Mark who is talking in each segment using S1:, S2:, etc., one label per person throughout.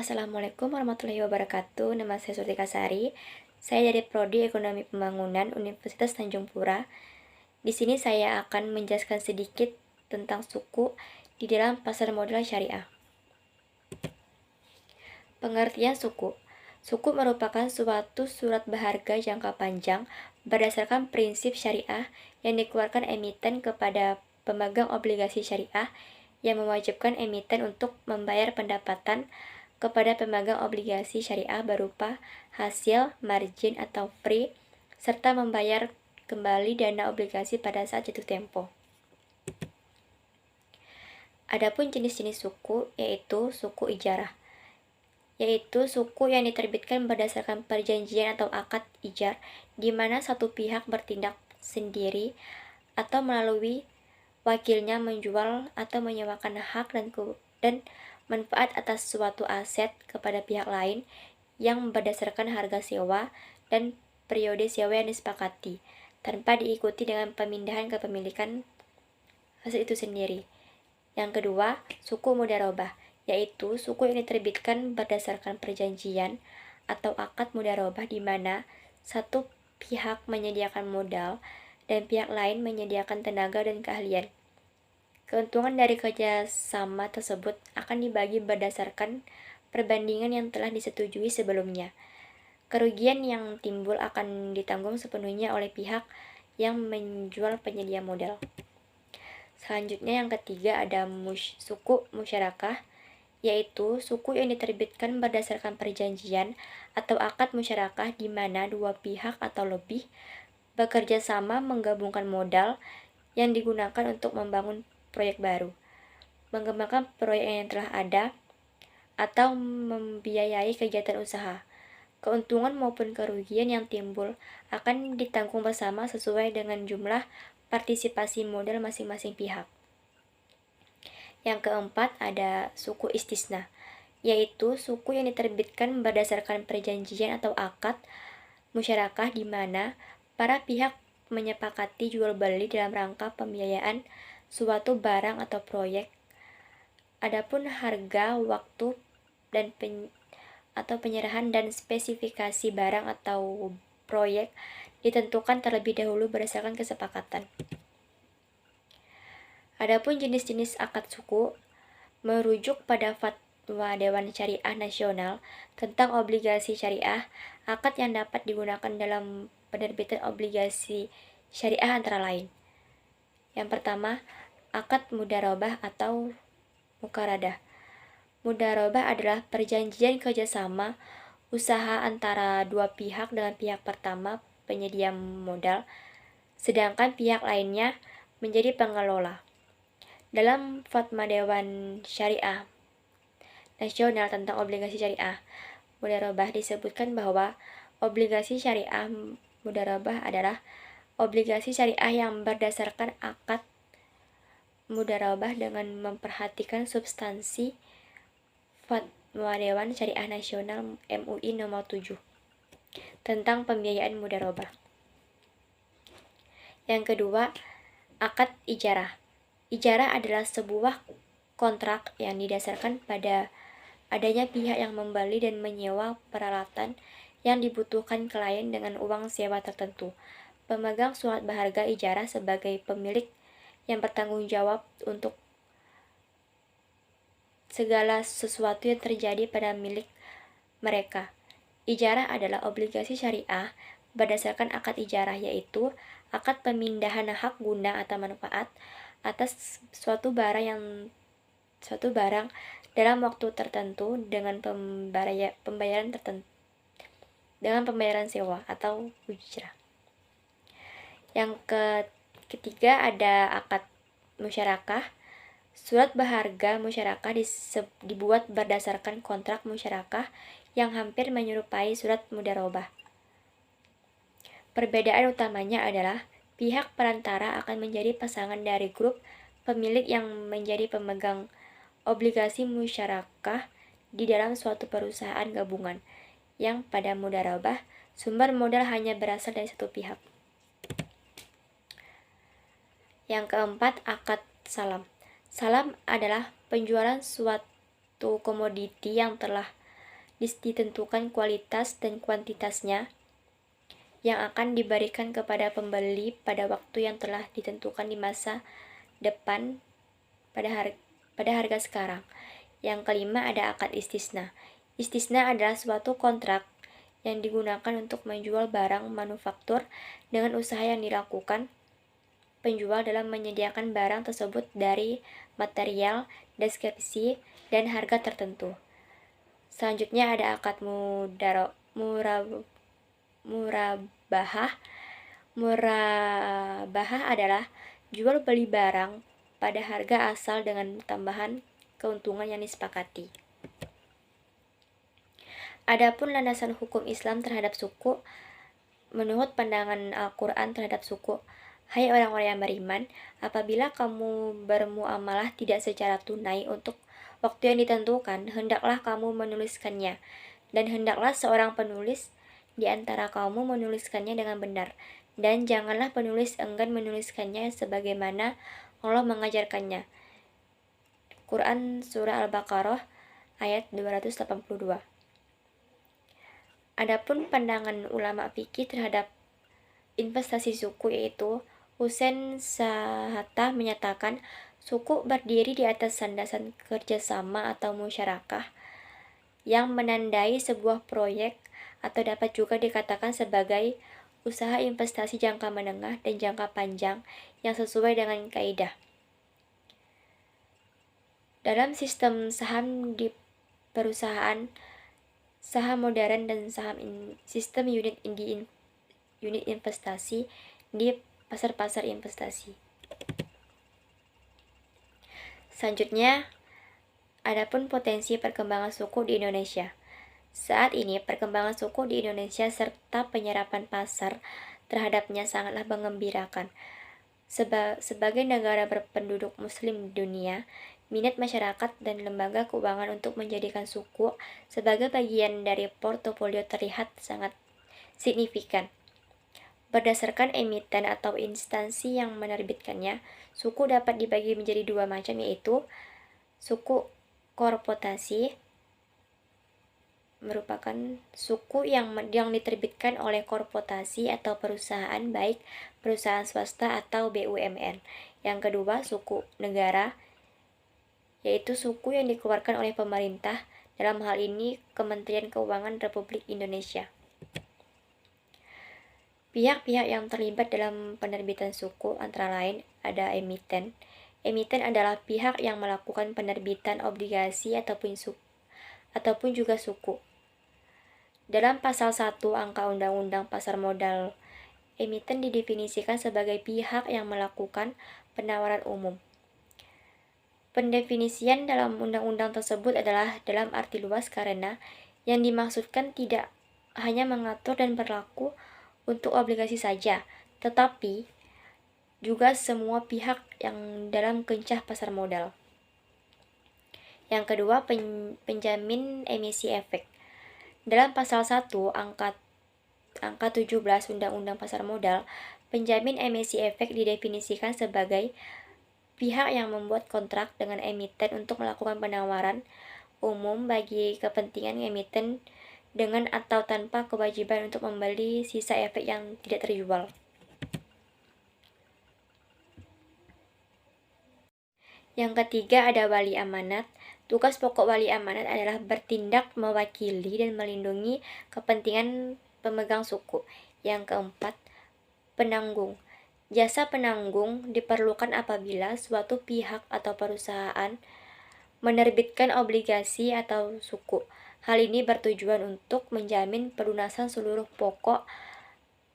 S1: Assalamualaikum warahmatullahi wabarakatuh. Nama saya Surtika Sari. Saya dari Prodi Ekonomi Pembangunan Universitas Tanjung Pura. Di sini saya akan menjelaskan sedikit tentang suku di dalam pasar modal syariah. Pengertian suku. Suku merupakan suatu surat berharga jangka panjang berdasarkan prinsip syariah yang dikeluarkan emiten kepada pemegang obligasi syariah yang mewajibkan emiten untuk membayar pendapatan kepada pemegang obligasi syariah berupa hasil, margin atau free, serta membayar kembali dana obligasi pada saat jatuh tempo. Adapun jenis-jenis suku yaitu suku ijarah, yaitu suku yang diterbitkan berdasarkan perjanjian atau akad ijar, di mana satu pihak bertindak sendiri atau melalui wakilnya menjual atau menyewakan hak dan manfaat atas suatu aset kepada pihak lain yang berdasarkan harga sewa dan periode sewa yang disepakati, tanpa diikuti dengan pemindahan kepemilikan aset itu sendiri. Yang kedua, suku mudharabah, yaitu suku yang diterbitkan berdasarkan perjanjian atau akad mudharabah di mana satu pihak menyediakan modal dan pihak lain menyediakan tenaga dan keahlian. Keuntungan dari kerjasama tersebut akan dibagi berdasarkan perbandingan yang telah disetujui sebelumnya. Kerugian yang timbul akan ditanggung sepenuhnya oleh pihak yang menjual penyedia modal. Selanjutnya yang ketiga ada suku musyarakah, yaitu suku yang diterbitkan berdasarkan perjanjian atau akad musyarakah di mana dua pihak atau lebih bekerja sama menggabungkan modal yang digunakan untuk membangun proyek baru, mengembangkan proyek yang telah ada, atau membiayai kegiatan usaha. Keuntungan maupun kerugian yang timbul akan ditanggung bersama sesuai dengan jumlah partisipasi modal masing-masing pihak. Yang keempat ada suku istisna, yaitu suku yang diterbitkan berdasarkan perjanjian atau akad musyarakah di mana para pihak menyepakati jual beli dalam rangka pembiayaan suatu barang atau proyek. Adapun harga, waktu, dan penyerahan dan spesifikasi barang atau proyek ditentukan terlebih dahulu berdasarkan kesepakatan. Adapun jenis-jenis akad suku merujuk pada Fatwa Dewan Syariah Nasional tentang obligasi syariah, akad yang dapat digunakan dalam penerbitan obligasi syariah antara lain. Yang pertama, akad mudharabah atau mukaradah. Mudharabah adalah perjanjian kerjasama usaha antara dua pihak dengan pihak pertama penyedia modal, sedangkan pihak lainnya menjadi pengelola. Dalam Fatwa Dewan Syariah Nasional tentang obligasi syariah mudharabah disebutkan bahwa obligasi syariah mudharabah adalah obligasi syariah yang berdasarkan akad mudharabah dengan memperhatikan substansi Fatwa Dewan Syariah Nasional MUI nomor 7 tentang pembiayaan mudharabah. Yang kedua, akad ijarah. Ijarah adalah sebuah kontrak yang didasarkan pada adanya pihak yang membeli dan menyewa peralatan yang dibutuhkan klien dengan uang sewa tertentu. Pemegang surat berharga ijarah sebagai pemilik yang bertanggung jawab untuk segala sesuatu yang terjadi pada milik mereka. Ijarah adalah obligasi syariah berdasarkan akad ijarah, yaitu akad pemindahan hak guna atau manfaat atas suatu barang dalam waktu tertentu dengan pembayaran sewa atau ujrah. Yang ketiga ada akad musyarakah. Surat berharga musyarakah dibuat berdasarkan kontrak musyarakah yang hampir menyerupai surat mudharabah. Perbedaan utamanya adalah pihak perantara akan menjadi pasangan dari grup pemilik yang menjadi pemegang obligasi musyarakah di dalam suatu perusahaan gabungan, yang pada mudharabah sumber modal hanya berasal dari satu pihak. Yang keempat, akad salam. Salam adalah penjualan suatu komoditi yang telah ditentukan kualitas dan kuantitasnya yang akan diberikan kepada pembeli pada waktu yang telah ditentukan di masa depan pada harga sekarang. Yang kelima ada akad istisna. Istisna adalah suatu kontrak yang digunakan untuk menjual barang manufaktur dengan usaha yang dilakukan penjual dalam menyediakan barang tersebut dari material, deskripsi, dan harga tertentu. Selanjutnya ada akad murabahah. Murabahah adalah jual beli barang pada harga asal dengan tambahan keuntungan yang disepakati. Adapun landasan hukum Islam terhadap suku, menurut pandangan Al-Quran terhadap suku, hai orang-orang yang beriman, apabila kamu bermuamalah tidak secara tunai untuk waktu yang ditentukan, hendaklah kamu menuliskannya, dan hendaklah seorang penulis di antara kamu menuliskannya dengan benar, dan janganlah penulis enggan menuliskannya sebagaimana Allah mengajarkannya. Quran Surah Al-Baqarah ayat 282. Adapun pandangan ulama fikih terhadap investasi suku yaitu Husain Sahatta menyatakan suku berdiri di atas landasan kerjasama atau musyarakah yang menandai sebuah proyek atau dapat juga dikatakan sebagai usaha investasi jangka menengah dan jangka panjang yang sesuai dengan kaidah. Dalam sistem saham di perusahaan, saham modern dan sistem unit investasi di pasar-pasar investasi. Selanjutnya, adapun potensi perkembangan suku di Indonesia. Saat ini, perkembangan suku di Indonesia serta penyerapan pasar terhadapnya sangatlah mengembirakan. Sebagai negara berpenduduk muslim di dunia, minat masyarakat dan lembaga keuangan untuk menjadikan suku sebagai bagian dari portofolio terlihat sangat signifikan. Berdasarkan emiten atau instansi yang menerbitkannya, suku dapat dibagi menjadi dua macam, yaitu suku korporasi merupakan suku yang diterbitkan oleh korporasi atau perusahaan, baik perusahaan swasta atau BUMN. Yang kedua, suku negara, yaitu suku yang dikeluarkan oleh pemerintah, dalam hal ini Kementerian Keuangan Republik Indonesia. Pihak-pihak yang terlibat dalam penerbitan suku antara lain ada emiten. Emiten adalah pihak yang melakukan penerbitan obligasi ataupun juga suku. Dalam pasal 1 angka Undang-Undang Pasar Modal, emiten didefinisikan sebagai pihak yang melakukan penawaran umum. Pendefinisian dalam undang-undang tersebut adalah dalam arti luas karena yang dimaksudkan tidak hanya mengatur dan berlaku untuk obligasi saja, tetapi juga semua pihak yang dalam kencah pasar modal. Yang kedua, penjamin emisi efek. Dalam pasal 1 angka 17 Undang-Undang Pasar Modal, penjamin emisi efek didefinisikan sebagai pihak yang membuat kontrak dengan emiten untuk melakukan penawaran umum bagi kepentingan emiten dengan atau tanpa kewajiban untuk membeli sisa efek yang tidak terjual. Yang ketiga ada wali amanat. Tugas pokok wali amanat adalah bertindak mewakili dan melindungi kepentingan pemegang suku. Yang keempat, penanggung. Jasa penanggung diperlukan apabila suatu pihak atau perusahaan menerbitkan obligasi atau suku. Hal ini bertujuan untuk menjamin pelunasan seluruh pokok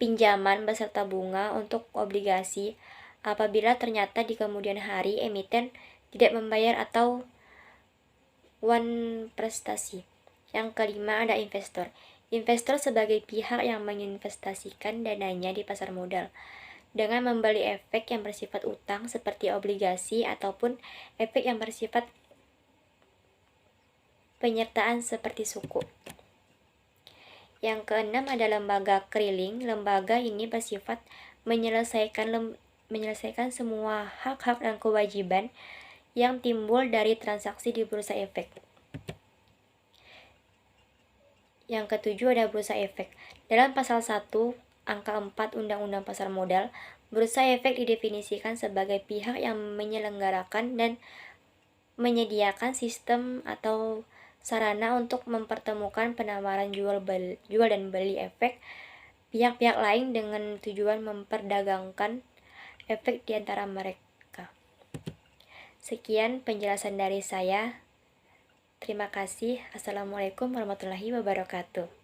S1: pinjaman beserta bunga untuk obligasi apabila ternyata di kemudian hari emiten tidak membayar atau prestasi. Yang kelima ada investor. Investor sebagai pihak yang menginvestasikan dananya di pasar modal dengan membeli efek yang bersifat utang seperti obligasi ataupun efek yang bersifat penyertaan seperti suku. Yang keenam ada lembaga clearing. Lembaga ini bersifat menyelesaikan semua hak-hak dan kewajiban yang timbul dari transaksi di bursa efek. Yang ketujuh ada bursa efek. Dalam pasal 1 angka 4 Undang-Undang Pasar Modal, bursa efek didefinisikan sebagai pihak yang menyelenggarakan dan menyediakan sistem atau sarana untuk mempertemukan penawaran jual dan beli efek pihak-pihak lain dengan tujuan memperdagangkan efek di antara mereka. Sekian penjelasan dari saya. Terima kasih. Assalamualaikum warahmatullahi wabarakatuh.